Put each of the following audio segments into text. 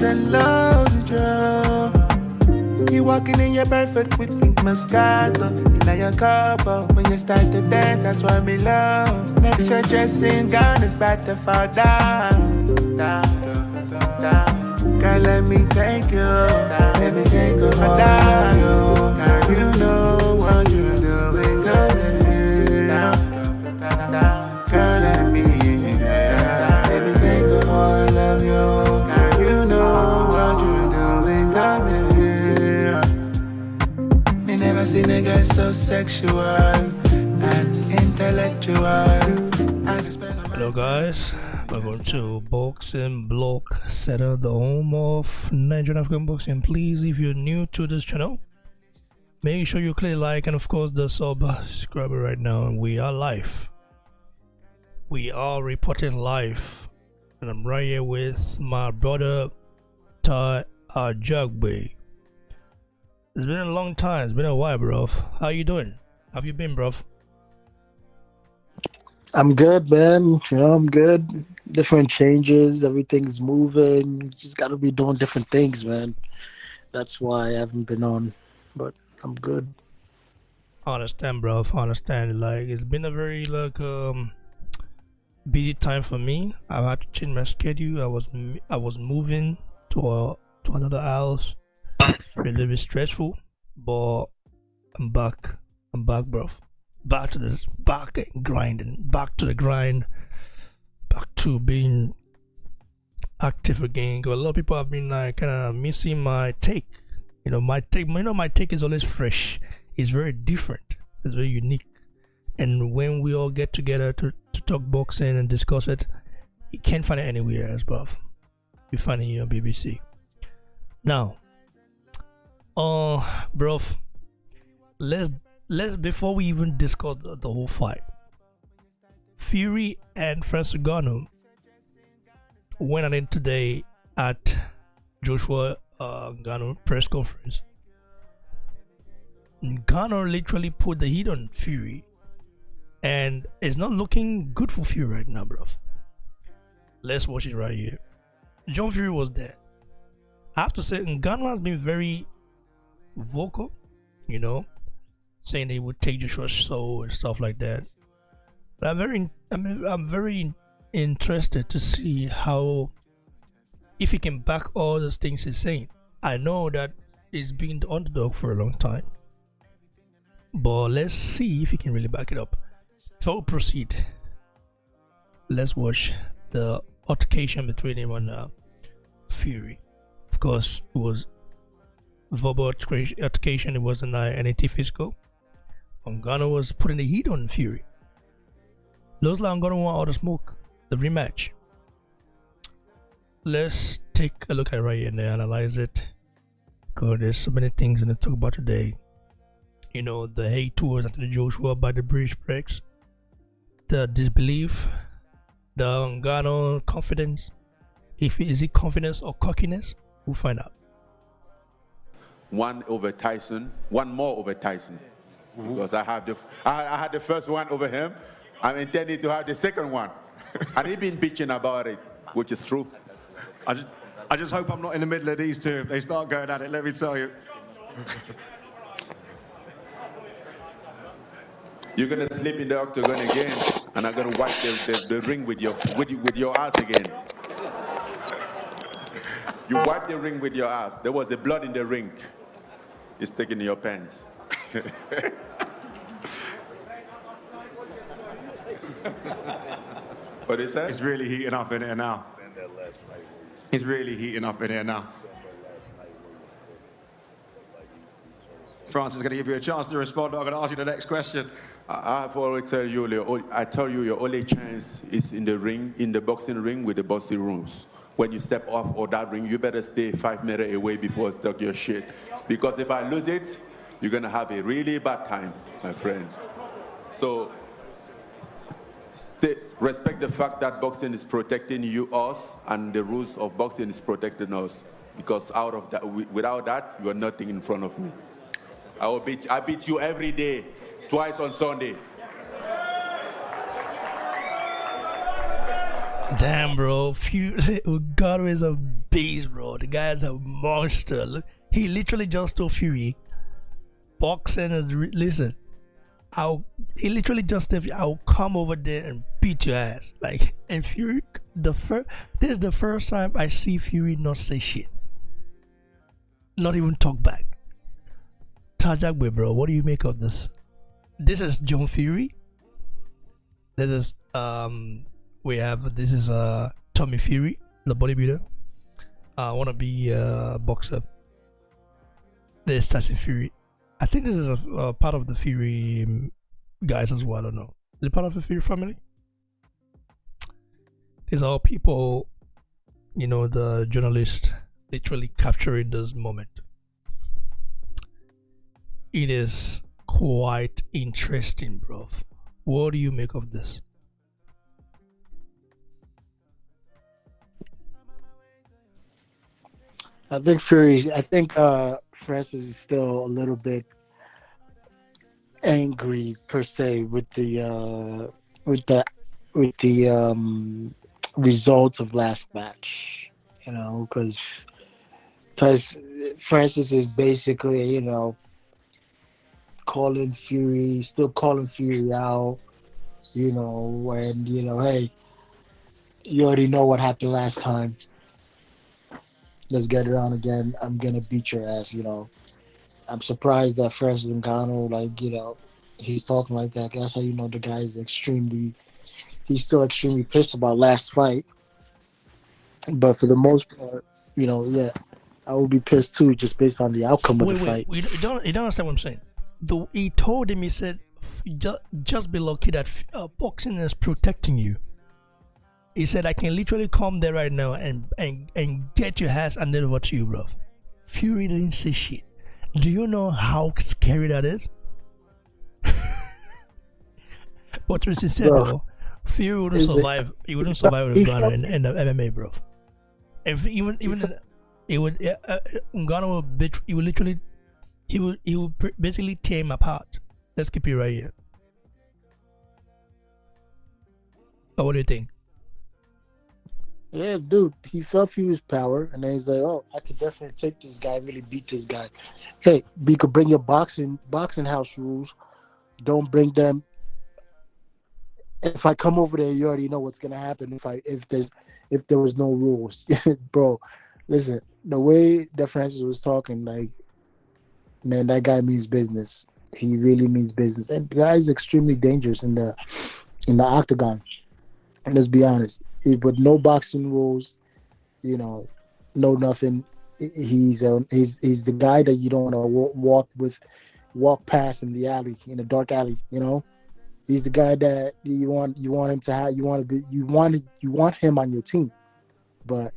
and love with you. You walking in your perfect with pink Moscato. In your cup when you start to dance, that's why me love. Next your dressing gown is about to fall down, down, down. Girl, let me thank you, let me thank you for that. Girl, you know what you're doing to me. Girl, let me thank you for all of you. Girl, you know what you're doing to me. Me never seen a girl so sexual and intellectual. Hello guys, welcome to Boxing Block Center, the home of Nigerian African boxing. Please, if you're new to this channel, make sure you click like and of course the subscribe right now. We are live. We are reporting live, and I'm right here with my brother Ty Jagbe. It's been a long time. It's been a while, bro. How you doing? How have you been, bro? I'm good, man. I'm good. Different changes. Everything's moving. You just got to be doing different things, man. That's why I haven't been on, but I'm good. I understand, bro. I understand. Like, it's been a very, busy time for me. I had to change my schedule. I was moving to another house. A little bit stressful, but I'm back. Bro. Back to this, back and grinding, back to the grind, back to being active again. Because a lot of people have been like kind of missing my take. My take is always fresh. It's very different. It's very unique. And when we all get together to talk boxing and discuss it, you can't find it anywhere else, bro. You find it here on BBC. Now, bro, let's before we even discuss the whole fight, Fury and Francis Ngannou went at it today at Joshua Ngannou press conference. Ngannou literally put the heat on Fury, and it's not looking good for Fury right now, bro. Let's watch it right here. John Fury was there. I have to say, Ngannou has been very vocal, saying they would take Joshua's soul and stuff like that. But I'm very interested to see how, if he can back all those things he's saying. I know that he's been the underdog for a long time, but let's see if he can really back it up. Before we proceed, let's watch the altercation between him and Fury. Of course, it was verbal altercation. It wasn't anything physical. Ngannou was putting the heat on Fury. Looks like Ngannou want all the smoke. The rematch. Let's take a look at it right here and analyze it. Because there's so many things to talk about today. The hate towards Anthony Joshua by the British press, the disbelief, the Ngannou confidence. Is it confidence or cockiness? We'll find out. One more over Tyson. Because I had the first one over him. I'm intending to have the second one. And he's been bitching about it, which is true. I just hope I'm not in the middle of these two. If they start going at it, let me tell you. You're gonna sleep in the octagon again, and I'm gonna wipe the ring with your ass again. You wipe the ring with your ass. There was the blood in the ring. It's sticking in your pants. What is that? It's really heating up in here now. It's really heating up in here now. Francis is going to give you a chance to respond. I'm going to ask you the next question. I've always tell you, your only chance is in the ring, in the boxing ring with the boxing rules. When you step off of that ring, you better stay 5 meters away before I start your shit. Because if I lose it, you're gonna have a really bad time, my friend. So, respect the fact that boxing is protecting us, and the rules of boxing is protecting us. Because without that, you are nothing in front of me. I beat you every day, twice on Sunday. Damn, bro. Ngannou is a beast, bro. The guy is a monster. Look, he literally just told Fury, boxing is listen. He literally just said, I'll come over there and beat your ass. Like, and Fury, this is the first time I see Fury not say shit, not even talk back. Tajagwe, bro, what do you make of this? This is John Fury. This is this is Tommy Fury, the bodybuilder. Wanna be a boxer. There's Tyson Fury. I think this is a part of the Fury guys as well. I don't know. Is it part of the Fury family? These are all people, the journalist literally capturing this moment. It is quite interesting, bro. What do you make of this? I think Francis is still a little bit angry per se with the results of last match. Because Francis is basically calling Fury out. And hey, you already know what happened last time. Let's get it on again. I'm gonna beat your ass. I'm surprised that Francis Ngannou, he's talking like that. That's how you know the guy is he's still extremely pissed about last fight. But for the most part, yeah, I would be pissed too, just based on the outcome of the fight. You don't understand what I'm saying. He told him, he said, just be lucky that boxing is protecting you. He said, I can literally come there right now and get your ass and then over to you, bro. Fury didn't say shit. Do you know how scary that is? But to be sincere, though, Fury wouldn't survive. He wouldn't survive with Ngannou in the MMA, bro. If Ngannou would basically tear him apart. Let's keep it right here. What do you think? Yeah, dude, he felt Fury's power, and then he's like, "Oh, I could definitely take this guy, really beat this guy." Hey, you could bring your boxing house rules. Don't bring them. If I come over there, you already know what's gonna happen. If there was no rules, bro. Listen, the way that Francis was talking, like, man, that guy means business. He really means business, and the guy is extremely dangerous in the octagon. And let's be honest. But no boxing rules, no nothing. He's the guy that you don't want to walk past in the alley, in a dark alley. He's the guy that you want him to have. You want him on your team. But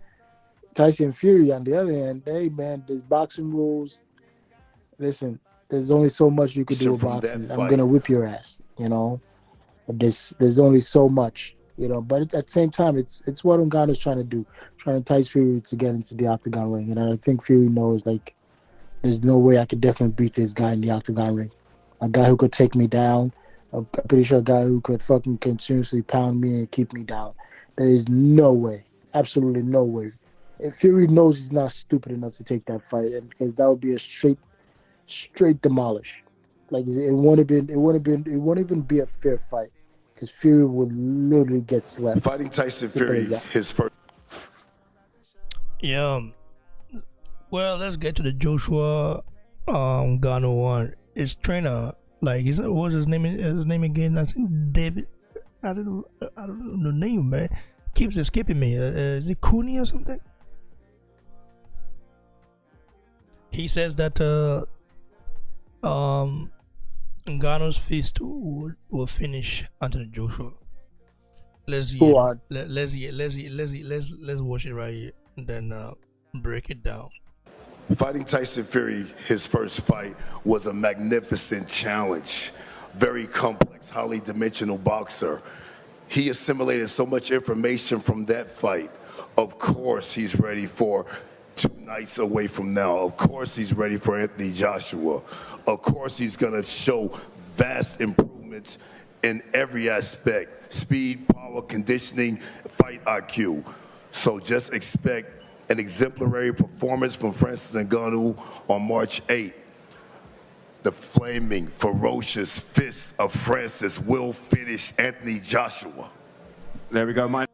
Tyson Fury, on the other hand, hey man, there's boxing rules. Listen, there's only so much you could do with boxing. I'm gonna whip your ass. There's only so much. But at the same time, it's what Ngannou's trying to do, trying to entice Fury to get into the octagon ring. And I think Fury knows, there's no way I could definitely beat this guy in the octagon ring. A guy who could take me down. I'm pretty sure a guy who could fucking continuously pound me and keep me down. There is no way, absolutely no way. If Fury knows he's not stupid enough to take that fight, and because that would be a straight demolish. It wouldn't even be a fair fight. Because Fury would literally get slapped. Fighting Tyson Fury, his first. Yeah. Well, let's get to the Joshua Ngannou one. His trainer, what was his name? His name again? I think David. I don't know the name, man. Keeps escaping me. Is it Cooney or something? He says that Ngannou's fist will finish Anthony Joshua. Let's watch it right here and then break it down. Fighting Tyson Fury, his first fight, was a magnificent challenge. Very complex, highly dimensional boxer. He assimilated so much information from that fight. Of course, he's ready for 2 nights away from now. Of course, he's ready for Anthony Joshua. Of course, he's going to show vast improvements in every aspect. Speed, power, power, conditioning, fight IQ. So just expect an exemplary performance from Francis Ngannou on March 8th. The flaming, ferocious fist of Francis will finish Anthony Joshua. There we go, mate.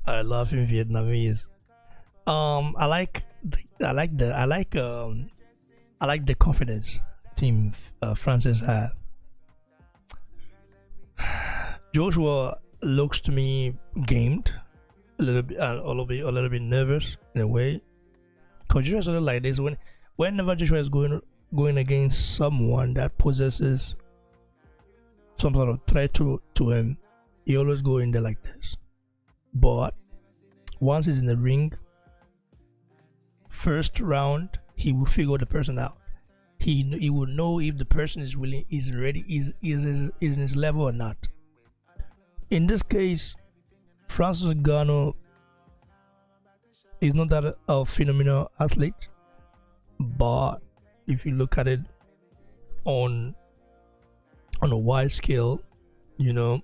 I love in Vietnamese. I like the confidence team Francis have. Joshua looks to me gamed, a little bit nervous in a way. Cause Joshua sort of like this whenever Joshua is going against someone that possesses some sort of threat to him, he always go in there like this. But once he's in the ring, first round, he will figure the person out. He will know if the person is willing, is ready, is in his level or not. In this case, Francis Ngannou is not that a phenomenal athlete, but if you look at it on a wide scale, you know,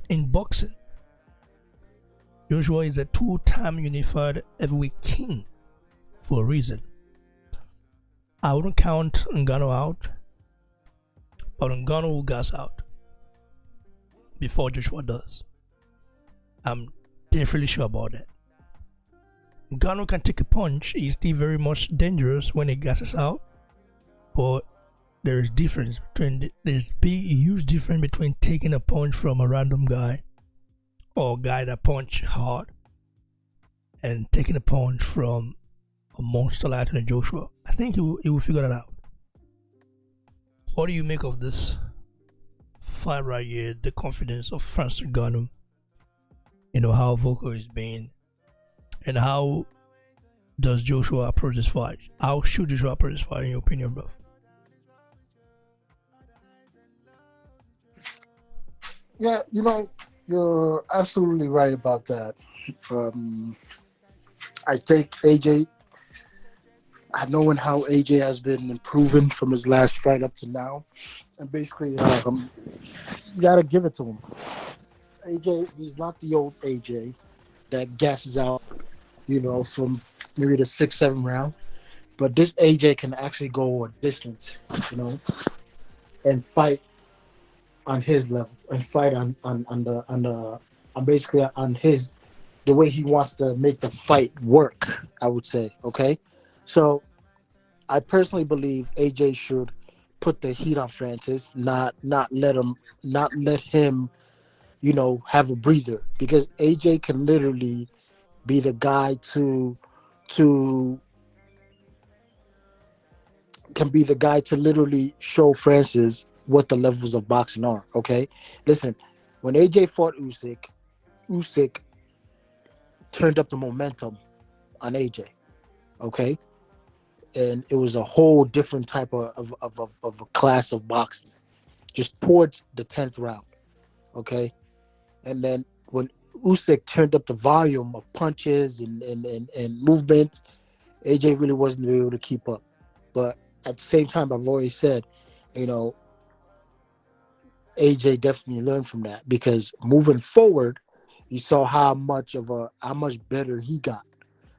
in boxing, Joshua is a two-time unified heavyweight king for a reason. I wouldn't count Ngannou out, but Ngannou will gas out before Joshua does. I'm definitely sure about that. Ngannou can take a punch. He's still very much dangerous when he gasses out, but there's huge difference between taking a punch from a random guy or a guy that punch hard and taking a punch from a monster like Anthony Joshua. I think he will figure that out. What do you make of this fight right here? The confidence of Francis Ngannou, you know, how vocal he's being, and how does Joshua approach this fight? How should Joshua approach this fight in your opinion, bro? Yeah, you know, you're absolutely right about that. I think AJ, knowing how AJ has been improving from his last fight up to now, and basically, you gotta give it to him. AJ, he's not the old AJ that gasses out, you know, from maybe the 6-7 round, but this AJ can actually go a distance, you know, and fight on his level and fight on basically on his, the way he wants to make the fight work, I would say. Okay, so I personally believe AJ should put the heat on Francis, not let him, you know, have a breather, because AJ can literally be the guy to literally show Francis what the levels of boxing are. Okay, listen, when AJ fought Usyk turned up the momentum on AJ. Okay, and it was a whole different type of a class of boxing, just towards the 10th round. Okay, and then when Usyk turned up the volume of punches and movement, AJ really wasn't able to keep up. But at the same time, I've always said, you know, AJ definitely learned from that, because moving forward, you saw how much better he got.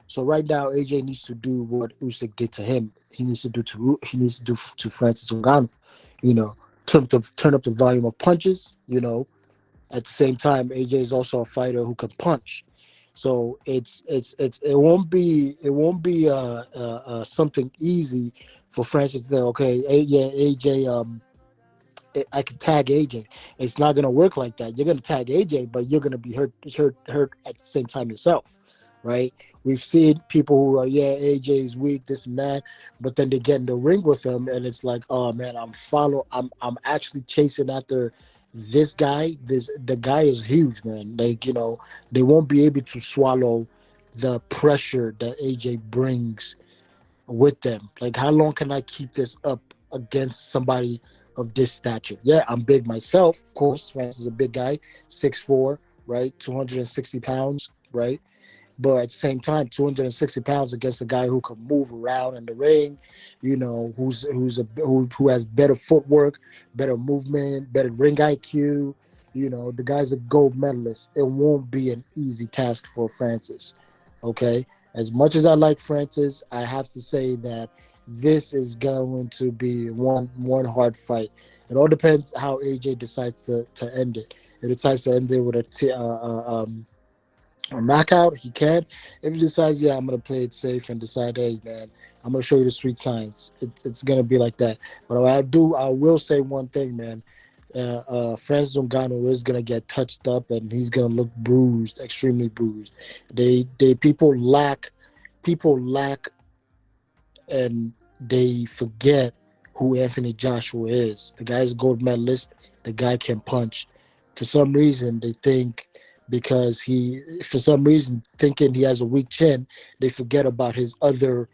So right now, AJ needs to do what Usyk did to him. He needs to do to Francis Ngannou. You know, turn up the volume of punches. You know, at the same time, AJ is also a fighter who can punch. So it won't be something easy for Francis to say, okay, AJ, I can tag AJ. It's not gonna work like that. You're gonna tag AJ, but you're gonna be hurt at the same time yourself, right? We've seen people who are, AJ is weak, this and that, but then they get in the ring with him, and it's like, oh man, I'm actually chasing after this guy. The guy is huge, man. Like, you know, they won't be able to swallow the pressure that AJ brings with them. Like, how long can I keep this up against somebody of this stature? Yeah, I'm big myself, of course. Francis is a big guy, 6'4", right, 260 pounds, right? But at the same time, 260 pounds against a guy who can move around in the ring, who has better footwork, better movement, better ring IQ. The guy's a gold medalist. It won't be an easy task for Francis. Okay, as much as I like Francis, I have to say that this is going to be one hard fight. It all depends how AJ decides to end it. If he decides to end it with a knockout, he can. If he decides, yeah, I'm gonna play it safe and decide, hey man, I'm gonna show you the sweet science. It's gonna be like that. But I will say one thing, man. Francis Ngannou is gonna get touched up and he's gonna look bruised, extremely bruised. They people lack and they forget who Anthony Joshua is. The guy's a gold medalist. The guy can punch. For some reason, they think thinking he has a weak chin, they forget about his other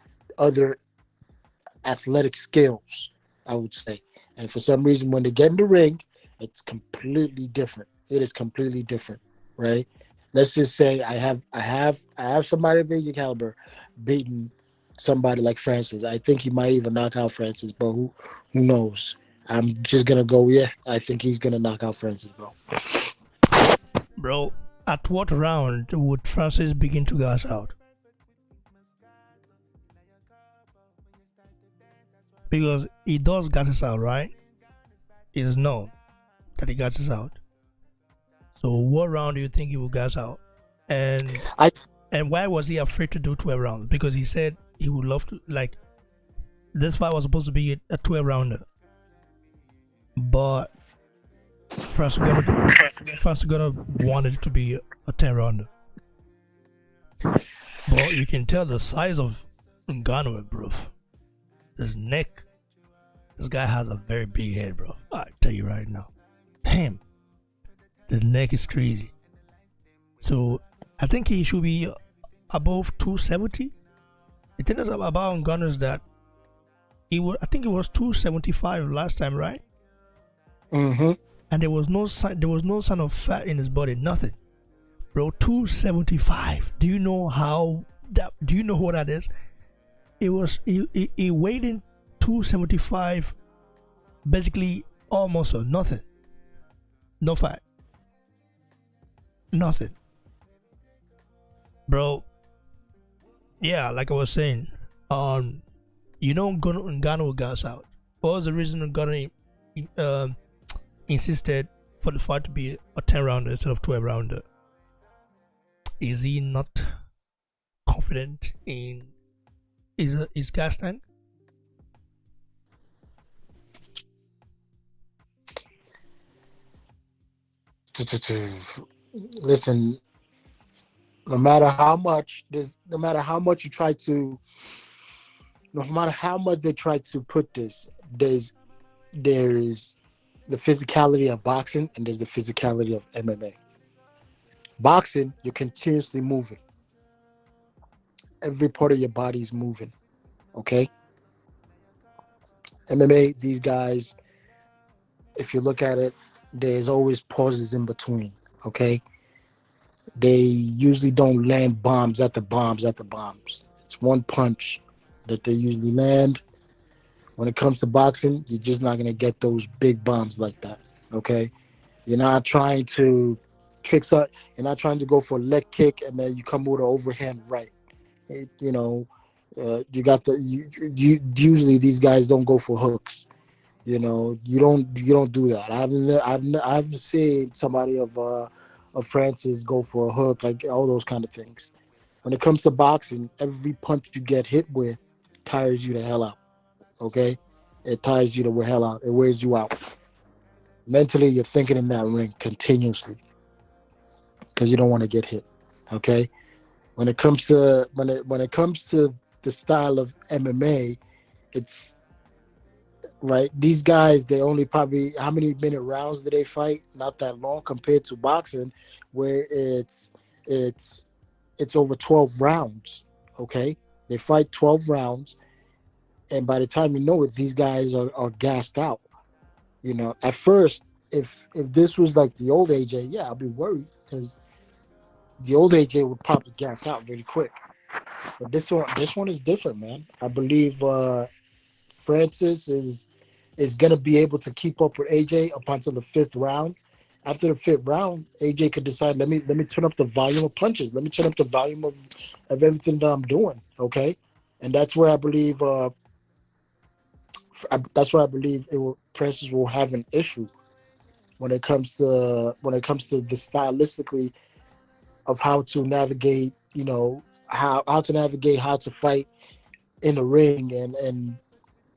athletic skills, I would say. And for some reason, when they get in the ring, it's completely different. It is completely different, right? Let's just say I have somebody of AJ caliber beating somebody like Francis. I think he might even knock out Francis, but who knows? I'm just gonna go. Yeah, I think he's gonna knock out Francis, bro. Bro, at what round would Francis begin to gas out? Because he does gases out, right? It is known that he gases out. So what round do you think he will gas out? And why was he afraid to do 12 rounds? Because he said he would love to, like, this fight was supposed to be a 12 rounder. But Francis gonna wanted it to be a 10 rounder. But you can tell the size of Ngannou, bro. His neck. This guy has a very big head, bro. I tell you right now. Damn. The neck is crazy. So I think he should be above 270. The thing is about Ngannou is that I think it was 275 last time, right? Mm-hmm. And there was no sign of fat in his body, nothing. Bro, 275. Do you know what that is? He weighed in 275, basically almost nothing. No fat. Nothing. Bro, yeah, like I was saying, Ngannou gas out. What was the reason Ngannou insisted for the fight to be a 10 rounder instead of 12 rounder? Is he not confident in his gas tank? Listen, no matter how much they try to put this, there's the physicality of boxing and there's the physicality of MMA. Boxing, you're continuously moving. Every part of your body is moving. Okay? MMA, these guys, if you look at it, there's always pauses in between. Okay? They usually don't land bombs after bombs after bombs. It's one punch that they usually land. When it comes to boxing, you're just not going to get those big bombs like that, okay? You're not trying to you're not trying to go for a leg kick and then you come with an overhand right. You usually these guys don't go for hooks. You don't do that. I've seen somebody of Francis go for a hook, like all those kind of things. When it comes to boxing, every punch you get hit with tires you the hell out. Okay? It tires you the hell out. It wears you out. Mentally, you're thinking in that ring continuously because you don't want to get hit. Okay? When it comes to the style of MMA, it's right. These guys, they only probably, how many minute rounds do they fight? Not that long compared to boxing, where it's over 12 rounds. Okay? They fight 12 rounds. And by the time you know it, these guys are gassed out. At first, if this was like the old AJ, yeah, I'll be worried because The old AJ would probably gas out really quick. But this one is different, man. I believe Francis is gonna be able to keep up with AJ up until the fifth round. After the fifth round, AJ could decide, let me turn up the volume of punches. Let me turn up the volume of everything that I'm doing. Okay, and that's where I believe Francis will have an issue when it comes to the stylistically of how to navigate, how to navigate, how to fight in the ring, and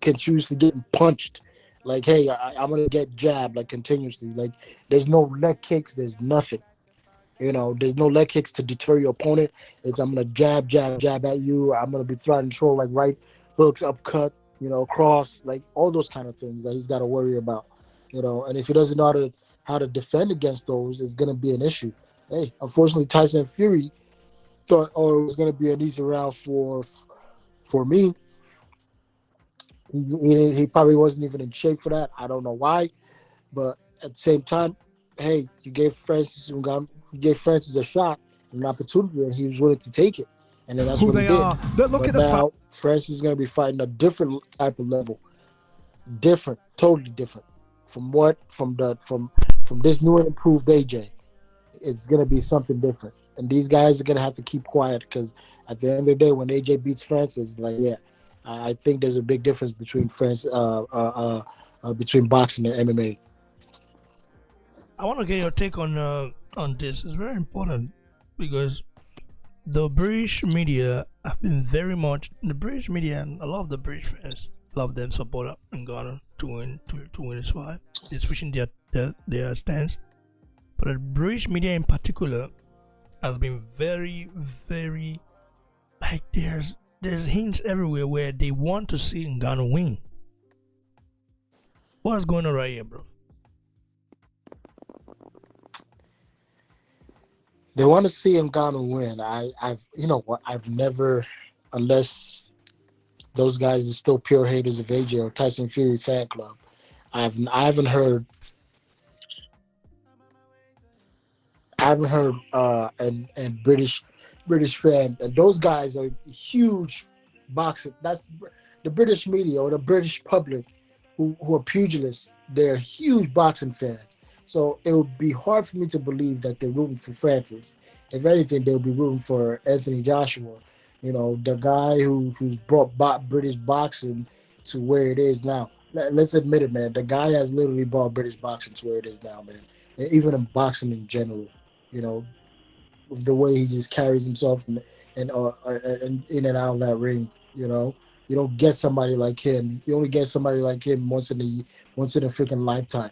continuously getting punched. Like, hey, I'm gonna get jabbed like continuously. Like, there's no leg kicks, there's nothing. There's no leg kicks to deter your opponent. It's I'm gonna jab, jab, jab at you. I'm gonna be throwing control like right hooks, upcut, cross, like all those kind of things that he's got to worry about. And if he doesn't know how to defend against those, it's gonna be an issue. Hey, unfortunately, Tyson Fury thought, oh, it was gonna be an easy round for me. He probably wasn't even in shape for that. I don't know why, but at the same time, hey, you gave Francis a shot, an opportunity, and he was willing to take it, and then that's Who what they he did. are. Look But at the now Francis is going to be fighting a different type of level, different, totally different from this new and improved AJ. It's going to be something different, and these guys are going to have to keep quiet because at the end of the day, when AJ beats Francis, like, yeah, I think there's a big difference between between boxing and MMA. I want to get your take on this. It's very important because the British media have been very much the British media and a lot of the British fans love them support Ngannou to win his fight. They're switching their stance, but the British media in particular has been very, very, like, there's hints everywhere where they want to see Ngannou win. What's going on right here, bro? They want to see Ngannou win. I've never, unless those guys are still pure haters of AJ or Tyson Fury fan club, I haven't heard and British fan, and those guys are huge boxing. That's the British media or the British public who are pugilists. They're huge boxing fans. So it would be hard for me to believe that they're rooting for Francis. If anything, they'll be rooting for Anthony Joshua. The guy who's brought British boxing to where it is now. Let's admit it, man. The guy has literally brought British boxing to where it is now, man. And even in boxing in general, the way he just carries himself and in and out of that ring. You don't get somebody like him. You only get somebody like him once in a freaking lifetime,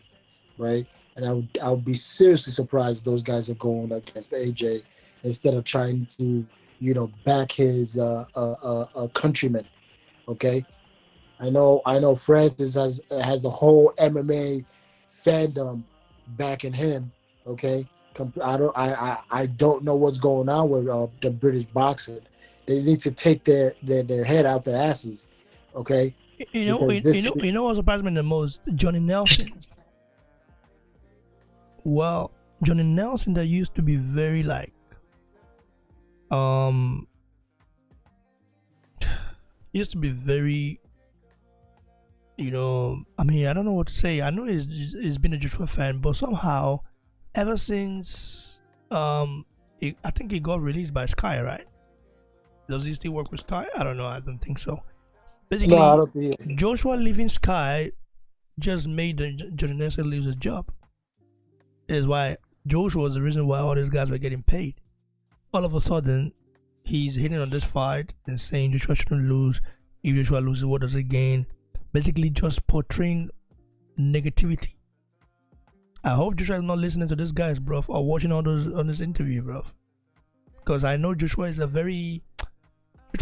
right? And I would be seriously surprised if those guys are going against AJ instead of trying to, back his countrymen. Okay, I know Francis has a whole MMA fandom backing him. Okay, I don't know what's going on with the British boxing. They need to take their head out their asses. Okay, You know what surprised me the most? Johnny Nelson. Well, Johnny Nelson that used to be very like used to be very, I mean, I don't know what to say. I know he's been a Joshua fan, but somehow ever since I think he got released by Sky, right? Does he still work with Sky? I don't know. I don't think so. Basically, no, I don't think he is. Joshua leaving Sky just made Johnny Nelson lose his job. Is why Joshua was the reason why all these guys were getting paid. All of a sudden, he's hitting on this fight and saying Joshua shouldn't lose. If Joshua loses, what does he gain? Basically, just portraying negativity. I hope Joshua is not listening to these guys, bro, or watching all those on this interview, bro. Because I know Joshua is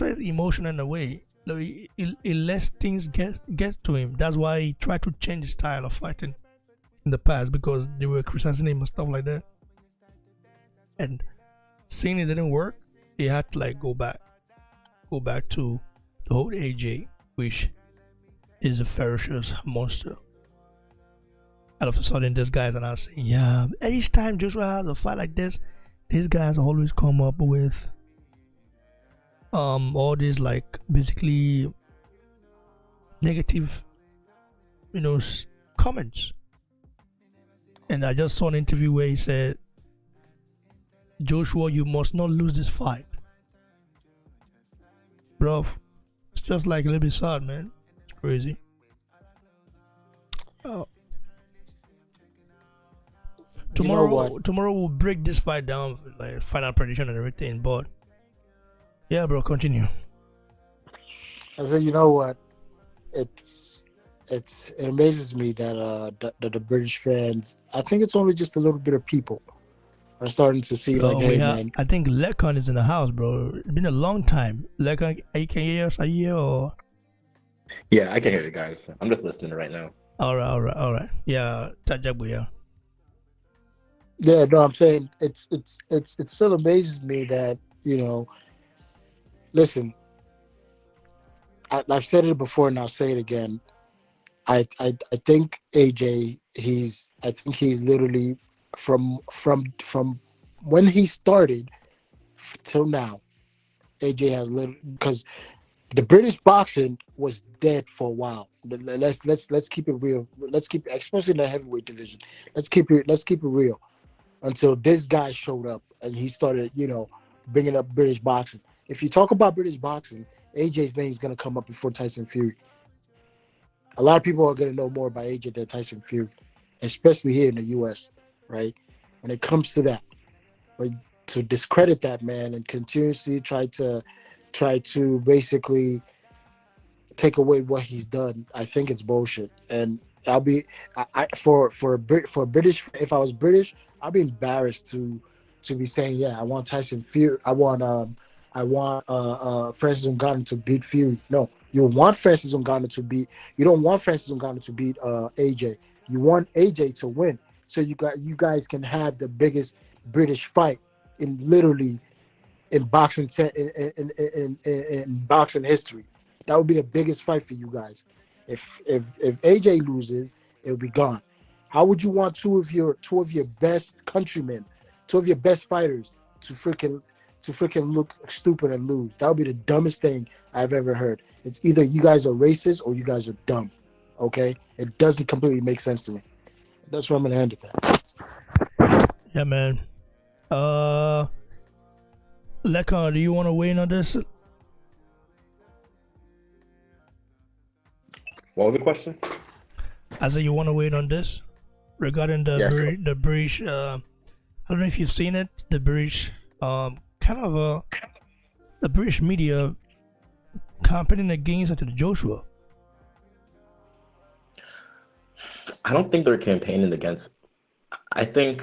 emotional in a way. He lets things get to him. That's why he tried to change his style of fighting in the past, because they were criticizing him and stuff like that. And seeing it didn't work, he had to like go back to the whole AJ, which is a ferocious monster. All of a sudden, these guys are now saying, yeah, each time Joshua has a fight like this, these guys always come up with all these like basically negative, comments. And I just saw an interview where he said, Joshua, you must not lose this fight. Bro, it's just like a little bit sad, man. It's crazy. Oh. Tomorrow we'll break this fight down, like final prediction and everything. But yeah, bro, continue. I said, you know what? It amazes me that the British fans. I think it's only just a little bit of people are starting to see like, hey man. I think Lekon is in the house, bro. It's been a long time. Lekon, you can hear us here or? Yeah, I can hear you guys. I'm just listening right now. All right. Yeah, Tajabu, yeah. Yeah, no, I'm saying it still amazes me that, listen, I've said it before and I'll say it again. I think AJ, he's literally from when he started till now, AJ has literally, because the British boxing was dead for a while. Let's keep it real. Let's keep, especially in the heavyweight division. Let's keep it real. Until this guy showed up and he started, bringing up British boxing. If you talk about British boxing, AJ's name is gonna come up before Tyson Fury. A lot of people are gonna know more about AJ than Tyson Fury, especially here in the U.S. Right? When it comes to that, but to discredit that man and continuously try to basically take away what he's done, I think it's bullshit. And I'll be for British. If I was British, I'd be embarrassed to be saying, yeah, I want Tyson Fury. I want Francis Ngannou to beat Fury. No, you want Francis Ngannou to beat. You don't want Francis Ngannou to beat AJ. You want AJ to win, so you guys can have the biggest British fight in boxing in boxing history. That would be the biggest fight for you guys. If AJ loses, it'll be gone. How would you want two of your best countrymen, two of your best fighters to freaking look stupid and lose? That would be the dumbest thing I've ever heard. It's either you guys are racist or you guys are dumb. Okay? It doesn't completely make sense to me. That's where I'm gonna end it at. Yeah, man. Lekon, do you want to weigh in on this? What was the question? I said you want to weigh in on this regarding the British. I don't know if you've seen it. The British, the British media campaigning against Joshua. I don't think they're campaigning against. I don't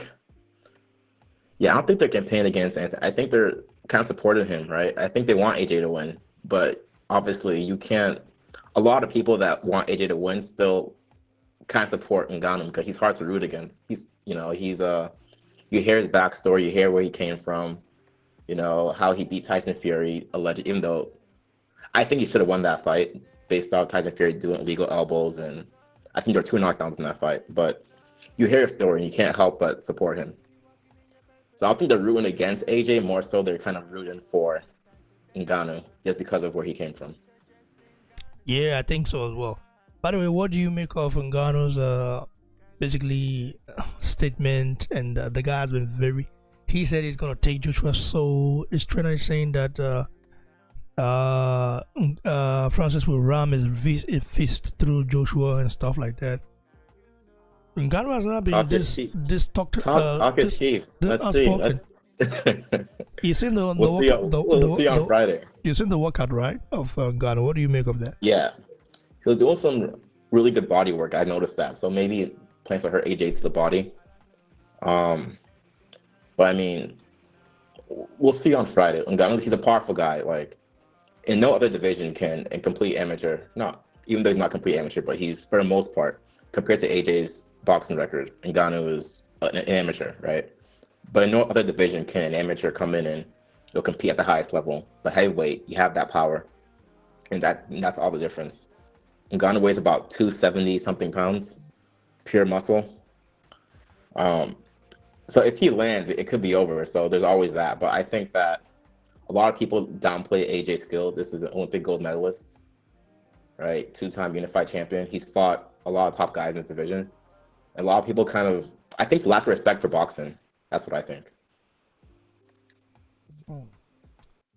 think they're campaigning against Anthony. I think they're kind of supporting him, right? I think they want AJ to win, but obviously you can't. A lot of people that want AJ to win still kind of support Ngannou because he's hard to root against. You hear his backstory, you hear where he came from, how he beat Tyson Fury, allegedly, even though I think he should have won that fight based off Tyson Fury doing illegal elbows, and I think there were 2 knockdowns in that fight. But you hear his story and you can't help but support him. So I don't think they're rooting against AJ, more so they're kind of rooting for Ngannou just because of where he came from. Yeah, I think so as well. By the way, what do you make of Ngannou's basically statement? And the guy's been he said he's gonna take Joshua. So his trainer is saying that Francis will ram his fist through Joshua and stuff like that. Ngannou has not been this talk is cheap. Let's see. You seen we'll see on Friday. You seen the workout, right, of Ngannou? What do you make of that? Yeah, he was doing some really good body work. I noticed that. So maybe plans to hurt AJ to the body. But I mean, we'll see on Friday. Ngannou, he's a powerful guy. Like in no other division can a complete amateur. Not even though he's not complete amateur, but he's for the most part compared to AJ's boxing record. Ngannou is an amateur, right? But in no other division can an amateur come in and compete at the highest level. But heavyweight, you have that power, and that's all the difference. Ngannou weighs about 270 something pounds, pure muscle. So if he lands, it could be over. So there's always that. But I think that a lot of people downplay AJ's skill. This is an Olympic gold medalist, right? 2-time unified champion. He's fought a lot of top guys in his division. A lot of people kind of, I think, lack of respect for boxing. That's what I think.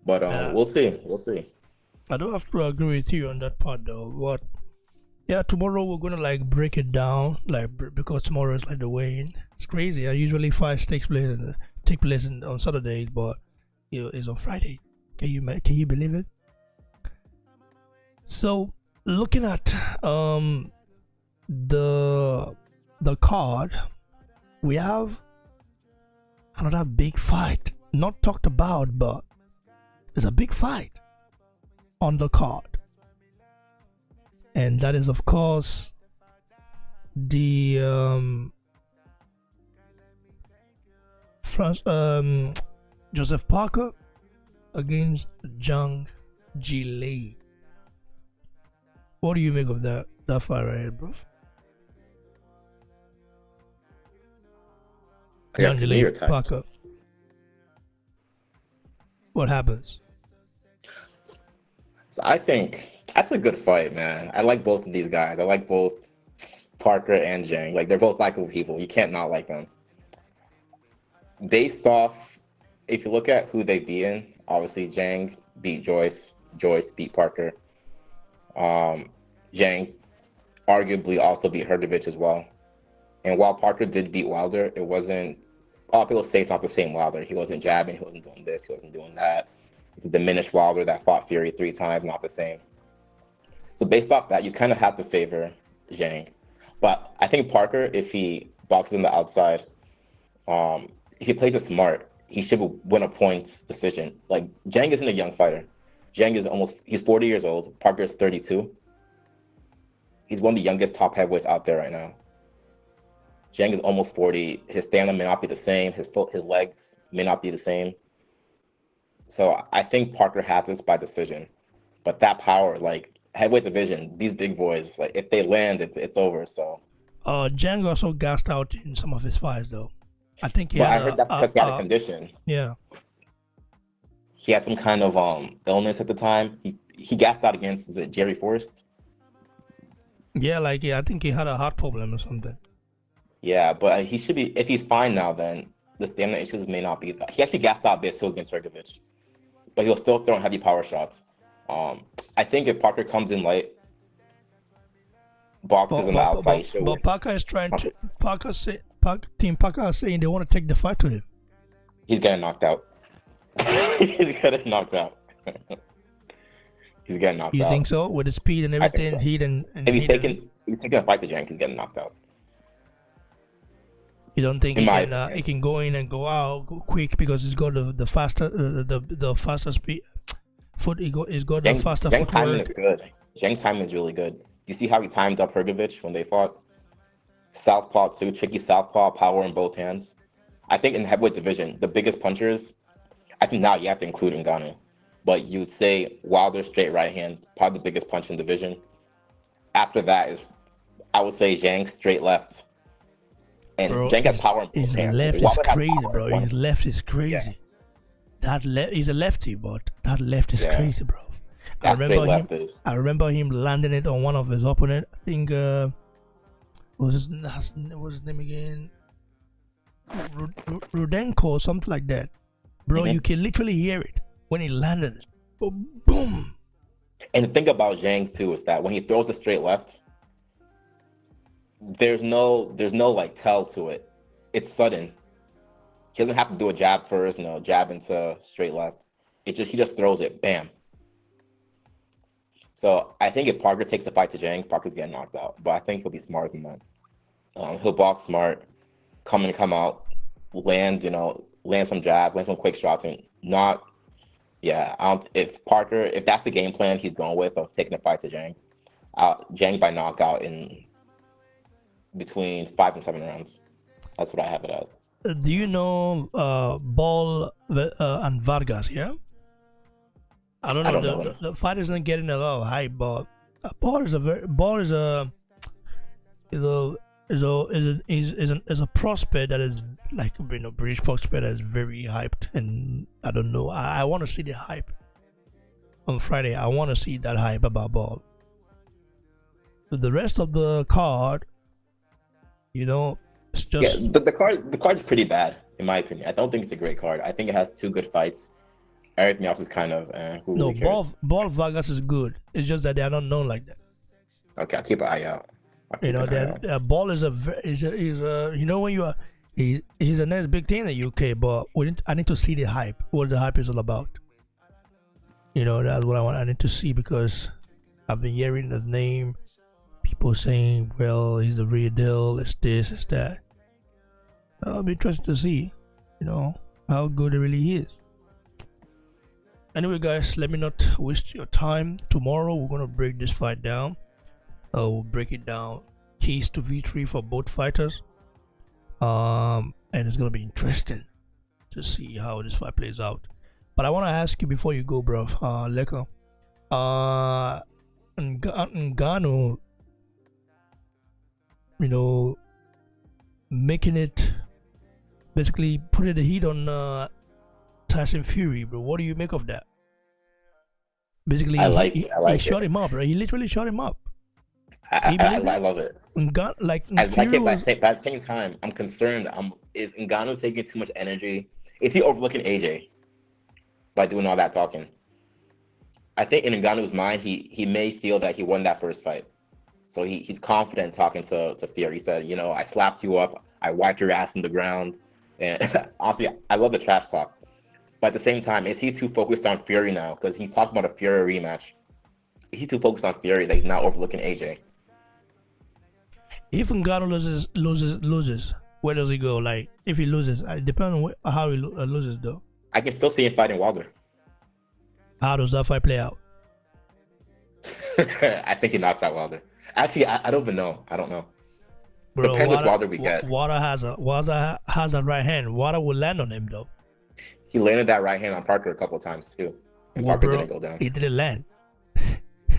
But we'll see. We'll see. I don't have to agree with you on that part though. What? Yeah, tomorrow we're gonna like break it down, like because tomorrow is like the weigh-in. It's crazy. Usually fights take place on Saturdays, but it's on Friday. Can you believe it? So looking at the card, we have another big fight, not talked about, but it's a big fight on the card, and that is of course the Joseph Parker against Zhang Zhilei. What do you make of that fight right here, bro? Zhang Zhilei, Parker. What happens? So I think that's a good fight, man. I like both of these guys. I like both Parker and Zhang. Like, they're both likable people. You can't not like them. Based off, if you look at who they beat in, obviously Zhang beat Joyce. Joyce beat Parker. Zhang arguably also beat Hrgovic as well. And while Parker did beat Wilder, it wasn't, a lot of people say it's not the same Wilder. He wasn't jabbing, he wasn't doing this, he wasn't doing that. It's a diminished Wilder that fought Fury 3 times, not the same. So based off that, you kind of have to favor Zhang. But I think Parker, if he boxes on the outside, if he plays it smart, he should win a points decision. Like, Zhang isn't a young fighter. Zhang is he's 40 years old. Parker is 32. He's one of the youngest top heavyweights out there right now. Zhang is almost 40. His stamina may not be the same. His legs may not be the same. So I think Parker has this by decision. But that power, like, heavyweight division, these big boys, like, if they land, it's over. So Zhang also gassed out in some of his fights, though. I think I heard that's because he had a condition. Yeah. He had some kind of illness at the time. He gassed out against, is it Jerry Forrest? Yeah, I think he had a heart problem or something. Yeah, but he should be, if he's fine now, then the stamina issues may not be that. He actually gassed out a bit too against Hrgovic, but he'll still throw heavy power shots. I think if Parker comes in light, boxes on the outside, but Parker is trying to. Team Parker is saying they want to take the fight to him. He's getting knocked out. He's getting knocked out. He's getting knocked out. You think so? With the speed and everything, so. heat and if he's taking a fight to Zhang, he's getting knocked out. You don't think he can go in and go out quick because he's got the faster the faster speed foot. He's got the faster footwork. Zhang's timing is good. Zhang's timing is really good. You see how he timed up Hrgovic when they fought? Southpaw too, tricky southpaw, power in both hands. I think in the heavyweight division, the biggest punchers, I think now you have to include Ngannou. But you'd say Wilder straight right hand, probably the biggest punch in the division. After that is, I would say Zhang straight left. And bro, Zhang has power in both his hands. Left is crazy, bro. His left is crazy. Yeah. He's a lefty, but that left is crazy, bro. I remember him landing it on one of his opponents. I think what was his name again? Rudenko or something like that. Bro, you can literally hear it when he landed it. Boom. And the thing about Zhang too is that when he throws a straight left, there's no like tell to it. It's sudden. He doesn't have to do a jab first, jab into straight left. He just throws it, bam. So I think if Parker takes the fight to Zhang, Parker's getting knocked out. But I think he'll be smarter than that. He'll box smart, come in, come out, land some jabs, land some quick shots, and not. Yeah, if that's the game plan he's going with of taking the fight to Zhang, Zhang by knockout in between 5 and 7 rounds. That's what I have it as. Do you know Ball and Vargas? Yeah. I don't know. The fight isn't getting a lot of hype, but Ball is is a prospect that is like British prospect that is very hyped, and I don't know. I want to see the hype on Friday. I want to see that hype about Ball. The rest of the card, it's just the card's pretty bad in my opinion. I don't think it's a great card. I think it has two good fights. Everything else is kind of who really cares? Ball Vargas is good. It's just that they are not known like that. Okay, I'll keep an eye out. That Ball is he's the next big thing in the UK, but I need to see the hype. What the hype is all about. That's what I need to see, because I've been hearing his name. People saying, well, he's the real deal, it's this, it's that. I'll be interested to see, how good it really is. Anyway, guys, let me not waste your time. Tomorrow, we're going to break this fight down. We'll break it down. Keys to victory for both fighters. And it's going to be interesting to see how this fight plays out. But I want to ask you before you go, bro, Leko. Ngannou, making it, basically putting the heat on Tyson Fury, bro. What do you make of that? Basically, he shot him up, bro. He literally shot him up. I love it. I like it, but at the same time, I'm concerned. Is Ngannou taking too much energy? Is he overlooking AJ by doing all that talking? I think in Ngannou's mind, he may feel that he won that first fight. So he's confident talking to Fury. He said, I slapped you up. I wiped your ass in the ground. And honestly, I love the trash talk. But at the same time, is he too focused on Fury now? Because he's talking about a Fury rematch. Is he too focused on Fury that he's not overlooking AJ? If Ngannou loses, where does he go? Like, if he loses, it depends on how he loses, though. I can still see him fighting Wilder. How does that fight play out? I think he knocks out Wilder. Actually, I don't even know. I don't know. Bro, depends which Wilder we get. Wilder has a right hand. Wilder will land on him, though. He landed that right hand on Parker a couple of times, too. And Parker didn't go down. He didn't land.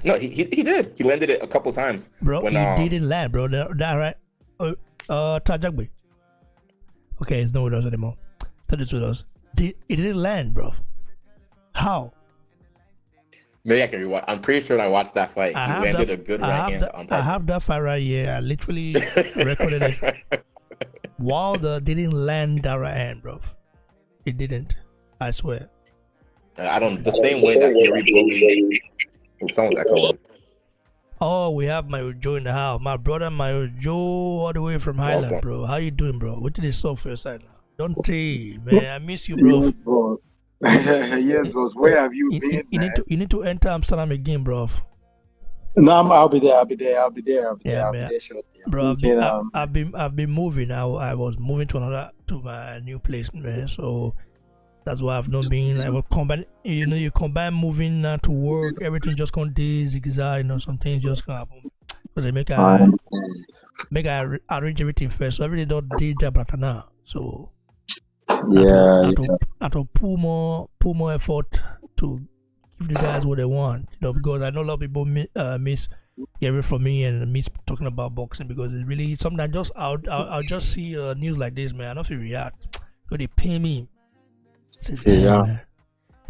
No, he did. He landed it a couple of times. Bro, he didn't land, bro. That right? Tajagbe. Okay, it's not with us anymore. That is with us. It didn't land, bro. How? Maybe I can rewatch. I'm pretty sure I watched that fight. He landed a good right hand on Parker. I have that fight right here. I literally recorded it. Wilder didn't land that right hand, bro. It didn't. I swear. I don't. The same way that Fury bullied. Someone's echoing. Oh, we have my Joe in the house. My brother, my Joe, all the way from Highland, bro. How you doing, bro? What did they saw for your side now? Don't tell, man. I miss you, bro. Yes, boss. Yes, boss. Where have you been? You need to enter Amsterdam again, bro. No, I'll be there. I'll be there shortly. Bro, I've been moving. I was moving to my new place, man. So that's why I've not been. I will combine. You combine moving to work. Everything just can't do zigzag. Some things just can't happen because they make I arrange everything first. So everything don't do job right now. So yeah, I have to pull more effort to give the guys what they want. Because I know a lot of people miss hearing from me and miss talking about boxing, because it's really sometimes I'll just see news like this, man. I don't feel react because they pay me. Man.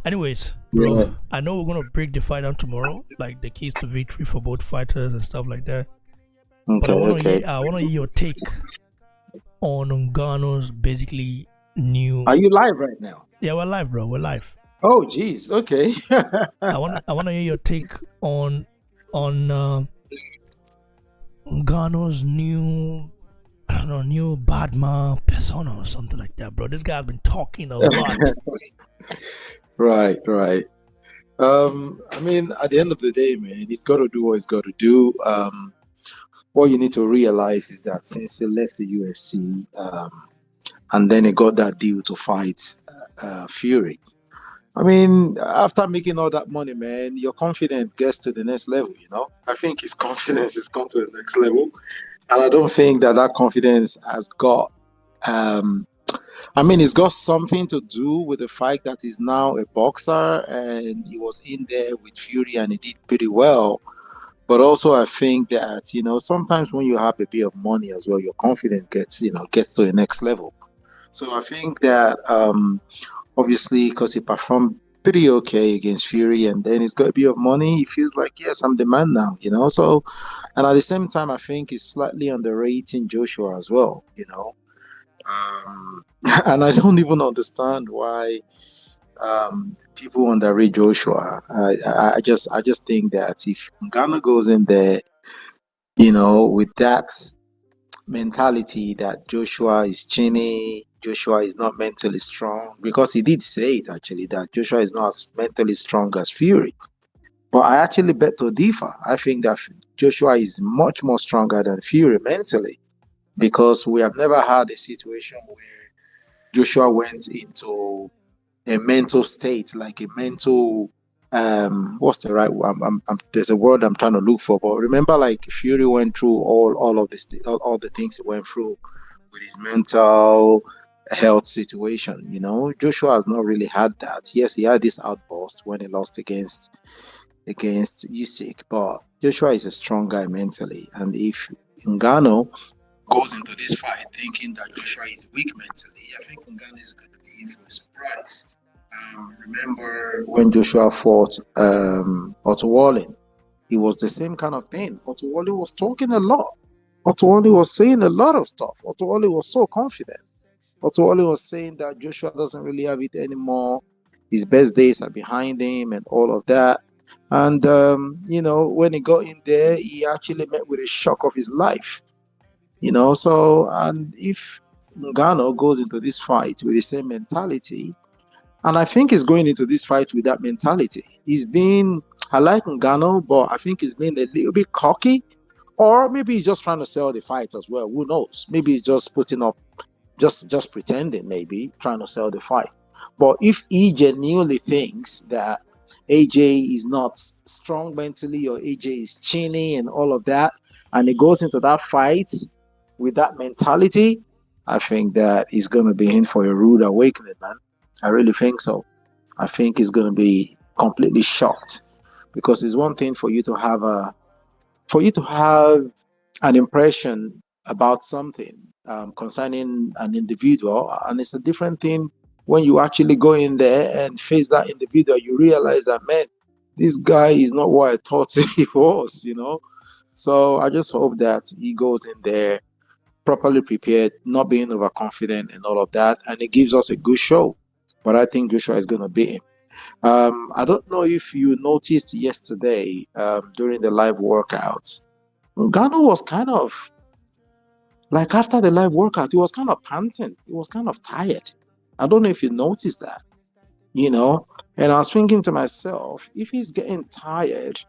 Anyways, bro, I know we're gonna break the fight down tomorrow, like the keys to victory for both fighters and stuff like that. But I wanna hear your take on Ngannou's basically new. Are you live right now? Yeah, we're live, bro. We're live. Oh, geez. Okay. I wanna hear your take on Ngannou's new. I don't know, new Badma persona or something like that, bro. This guy's been talking a lot. Right. I mean, at the end of the day, man, he's got to do what he's got to do. What you need to realize is that since he left the UFC, and then he got that deal to fight Fury. I mean, after making all that money, man, your confidence gets to the next level, I think his confidence has gone to the next level. And I don't think that confidence has got, it's got something to do with the fact that he's now a boxer and he was in there with Fury and he did pretty well. But also, I think that sometimes when you have a bit of money as well, your confidence gets to the next level. So I think that obviously, because he performed pretty okay against Fury, and then he's got a bit of money, he feels like, yes, I'm the man now. So, and at the same time, I think he's slightly underrating Joshua as well. And I don't even understand why people underrate Joshua. I just think that if Ghana goes in there, with that mentality that Joshua is chinny, Joshua is not mentally strong, because he did say it actually that Joshua is not as mentally strong as Fury. But I actually bet to differ. I think that Joshua is much more stronger than Fury mentally, because we have never had a situation where Joshua went into a mental state, like a mental what's the right one? There's a word I'm trying to look for, but remember, like Fury went through all of this, all the things he went through with his mental health situation. Joshua has not really had that. Yes, he had this outburst when he lost against Usyk, but Joshua is a strong guy mentally, and if Ngannou goes into this fight thinking that Joshua is weak mentally, I think Ngannou is going to be in for a surprise. Remember when Joshua fought Otto Wallin? It was the same kind of thing. Otto Wallin was talking a lot. Otto Wallin was saying a lot of stuff. Otto Wallin was so confident. Otto Wallin was saying that Joshua doesn't really have it anymore. His best days are behind him and all of that. And, when he got in there, he actually met with a shock of his life. So, and if Ngannou goes into this fight with the same mentality, and I think he's going into this fight with that mentality. I like Ngannou, but I think he's being a little bit cocky, or maybe he's just trying to sell the fight as well. Who knows? Maybe he's just putting up, just pretending, maybe trying to sell the fight. But if he genuinely thinks that AJ is not strong mentally, or AJ is chinny and all of that, and he goes into that fight with that mentality, I think that he's going to be in for a rude awakening, man. I really think so. I think he's going to be completely shocked, because it's one thing for you to have an impression about something concerning an individual, and it's a different thing when you actually go in there and face that individual. You realize that, man, this guy is not what I thought he was. So I just hope that he goes in there properly prepared, not being overconfident and all of that, and it gives us a good show. But I think Joshua is going to beat him. I don't know if you noticed yesterday during the live workout, Ngannou was kind of like, after the live workout, he was kind of panting. He was kind of tired. I don't know if you noticed that, And I was thinking to myself, if he's getting tired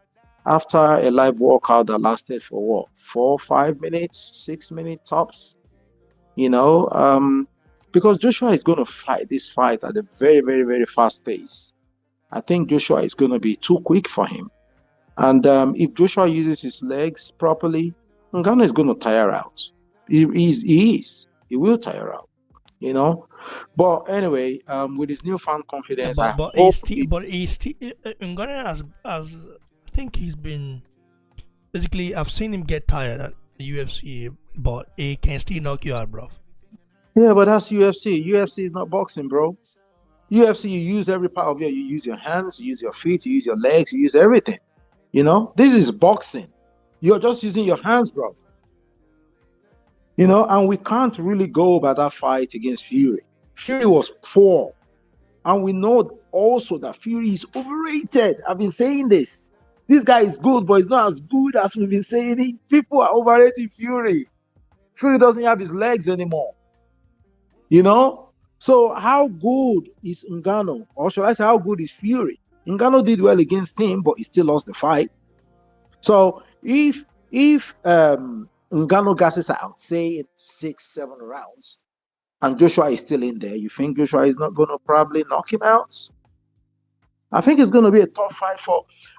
after a live workout that lasted for what, 4, 5 minutes, 6 minutes tops, because Joshua is going to fight this fight at a very, very, very fast pace. I think Joshua is going to be too quick for him. And if Joshua uses his legs properly, Ngannou is going to tire out. He will tire out, But anyway, with his newfound confidence, Yeah, I but hope he's still Ngannou has I think he's been basically, I've seen him get tired at the UFC, but he can still knock you out, bro. Yeah, but that's UFC. UFC is not boxing, bro. UFC, you use every part of you use your hands, you use your feet, you use your legs, you use everything. This is boxing. You're just using your hands, bro. And we can't really go by that fight against Fury. Fury was poor. And we know also that Fury is overrated. I've been saying this. This guy is good, but he's not as good as we've been saying. People are overrating Fury. Fury doesn't have his legs anymore. So how good is Ngannou? Or should I say, how good is Fury? Ngannou did well against him, but he still lost the fight. So if Ngannou gasses out, say in 6, 7 rounds, and Joshua is still in there, you think Joshua is not going to probably knock him out? I think it's going to be a tough fight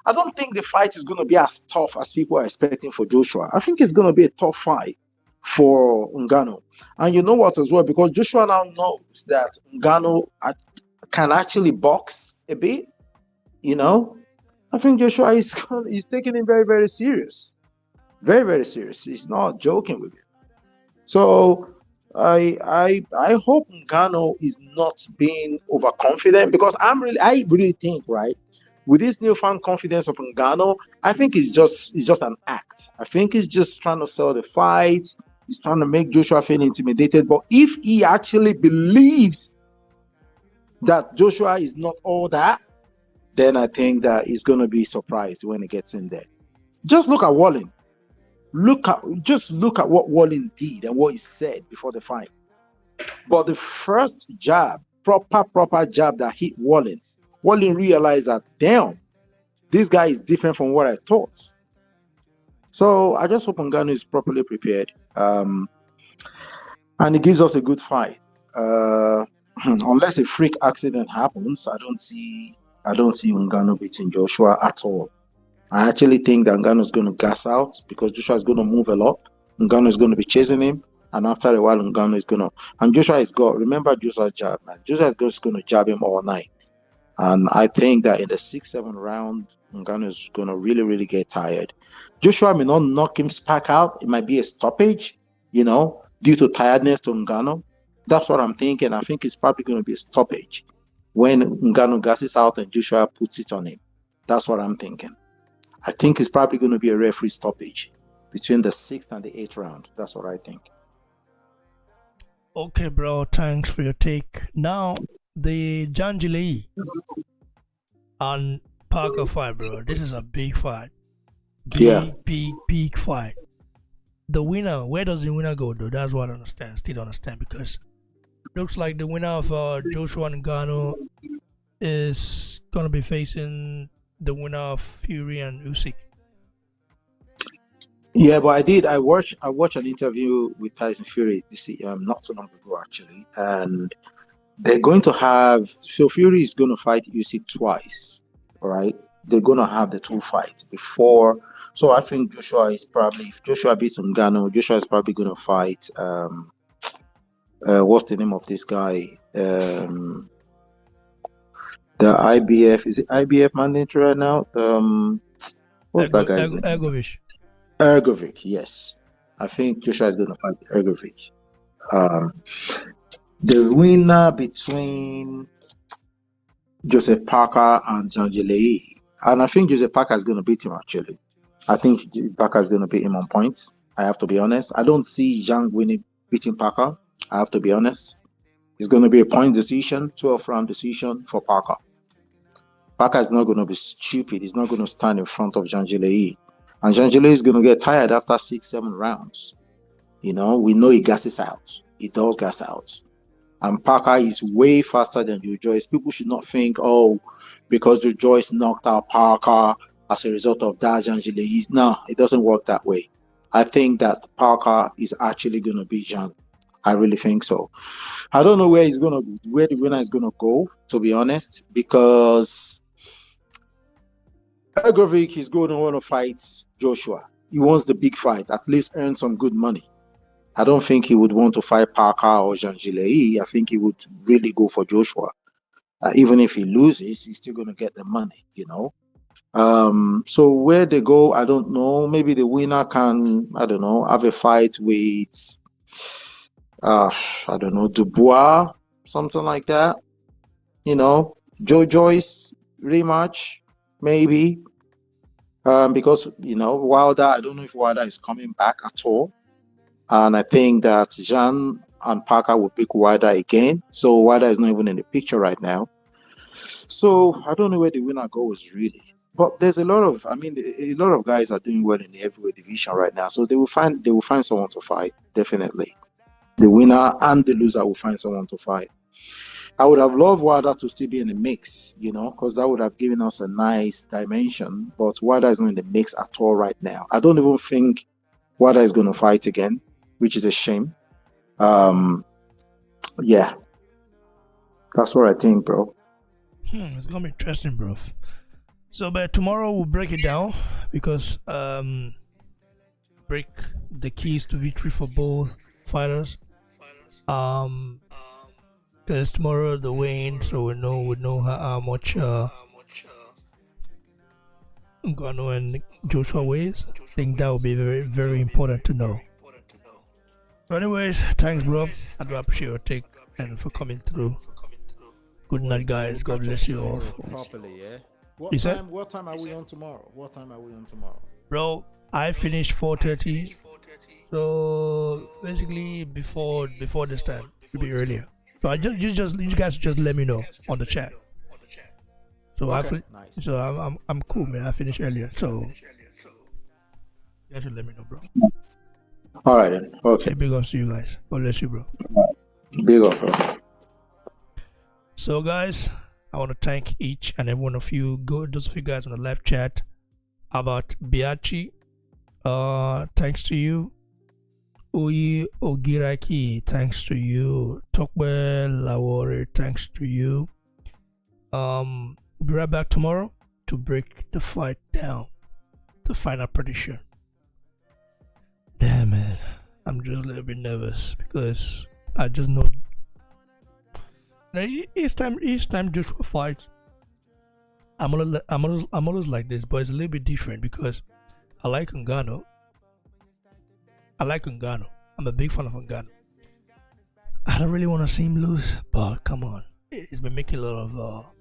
I don't think the fight is going to be as tough as people are expecting for Joshua. I think it's going to be a tough fight for Ngannou. And you know what as well, because Joshua now knows that Ngannou can actually box a bit, I think Joshua is taking it very, very serious. Very, very serious. He's not joking with it. So I hope Ngannou is not being overconfident, because I really think, right, with this newfound confidence of Ngannou, I think it's just an act. I think he's just trying to sell the fight. He's trying to make Joshua feel intimidated. But if he actually believes that Joshua is not all that, then I think that he's going to be surprised when he gets in there. Just look at Wallin. Look at what Wallin did and what he said before the fight. But the first jab, proper jab that hit Wallin realized that, damn, this guy is different from what I thought. So I just hope Ngannou is properly prepared, and it gives us a good fight. Unless a freak accident happens, I don't see Ngannou beating Joshua at all. I actually think that Ngannou is going to gas out, because Joshua is going to move a lot. Ngannou is going to be chasing him, and after a while, Ngannou is going to. And Joshua is got. Remember Joshua's jab, man. Joshua is just going to jab him all night. And I think that in the 6-7 round, Ngannou is going to really, really get tired. Joshua may not knock him back out. It might be a stoppage, due to tiredness to Ngannou. That's what I'm thinking. I think it's probably going to be a stoppage when Ngannou gasses out and Joshua puts it on him. That's what I'm thinking. I think it's probably going to be a referee stoppage between the 6th and the 8th round. That's what I think. Okay, bro. Thanks for your take. Now, the Zhilei and Parker fight, bro. This is a big fight. Big fight. The winner, where does the winner go, though? That's what I understand. Still don't understand, because looks like the winner of Joshua Ngannou is gonna be facing the winner of Fury and Usyk. Yeah, but I watched an interview with Tyson Fury not so long ago, actually, and they're going to have. So Fury is going to fight Usyk twice, right? They're going to have the two fights before. So I think Joshua is probably, if Joshua beats Ngannou, Joshua is probably going to fight. What's the name of this guy? The IBF, is it IBF mandatory right now? What's that guy's name? Ergovic, yes. I think Joshua is going to fight Ergovic. The winner between Joseph Parker and Zhilei, and I think Joseph Parker is going to beat him, actually. I think Parker is going to beat him on points. I have to be honest. I don't see Zhang beating Parker. I have to be honest. It's going to be a point decision, 12-round decision for Parker. Parker is not going to be stupid. He's not going to stand in front of Zhilei. And Zhilei is going to get tired after 6-7 rounds. We know he gasses out. He does gas out. And Parker is way faster than Joe Joyce. People should not think, because Joe Joyce knocked out Parker as a result of that, Zhilei. No, it doesn't work that way. I think that Parker is actually going to beat Zhang. I really think so. I don't know where the winner is gonna go, to be honest, because Ergovic is going to want to fight Joshua. He wants the big fight, at least earn some good money. I don't think he would want to fight Parker or Zhilei. I think he would really go for Joshua. Even if he loses, he's still going to get the money, So where they go, I don't know. Maybe the winner can, have a fight with, Dubois, something like that. Joe Joyce rematch, maybe. Because, Wilder, I don't know if Wilder is coming back at all. And I think that Zhang and Parker will pick Wilder again. So Wilder is not even in the picture right now. So I don't know where the winner goes, really. But there's a lot of guys are doing well in the heavyweight division right now. So they will find someone to fight, definitely. The winner and the loser will find someone to fight. I would have loved Wilder to still be in the mix, because that would have given us a nice dimension. But Wilder is not in the mix at all right now. I don't even think Wilder is going to fight again, which is a shame. Yeah. That's what I think, bro. It's going to be interesting, bro. So, but tomorrow we'll break it down, because break the keys to victory for both fighters. Because tomorrow the weigh-in, so we know how much Ngannou and Joshua ways. I think that would be very, very important to know. But anyways, thanks, bro. I do appreciate your take and for coming through. Good night, guys. God bless you all. Properly, yeah. What time are we on tomorrow? Bro, I finished 4:30. So basically before this time, it'll be earlier. So you guys just let me know on the chat. So nice. I'm cool, man. I finished earlier, so you guys should let me know, bro. All right then. Okay. Hey, big ups to you guys. God bless you, bro. Big up, bro. So guys, I want to thank each and every one of you. Those of you guys on the live chat about Biachi. Thanks to you. Oyi Ogiraki, thanks to you. Tokwe Lawore, thanks to you. Be right back tomorrow to break the fight down. The final prediction. Damn it. I'm just a little bit nervous because I just know each time Joshua fights, I'm always like this, but it's a little bit different because I like Ngannou. I'm a big fan of Ngannou. I don't really want to see him lose, but come on, he's been making a lot of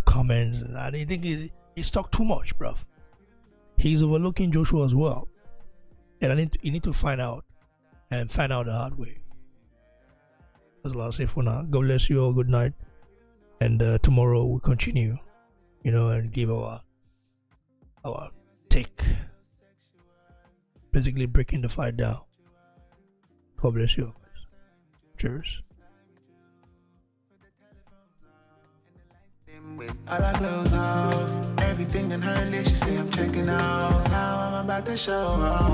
comments, and I think he's talked too much, bruv. He's overlooking Joshua as well, and you need to find out the hard way. That's all I'll say for now. God bless you all. Good night, and tomorrow we'll continue, and give our take. Basically breaking the fight down. God bless you always. Cheers. With all our clothes off, everything in her list, she say I'm checking out. Now I'm about to show off.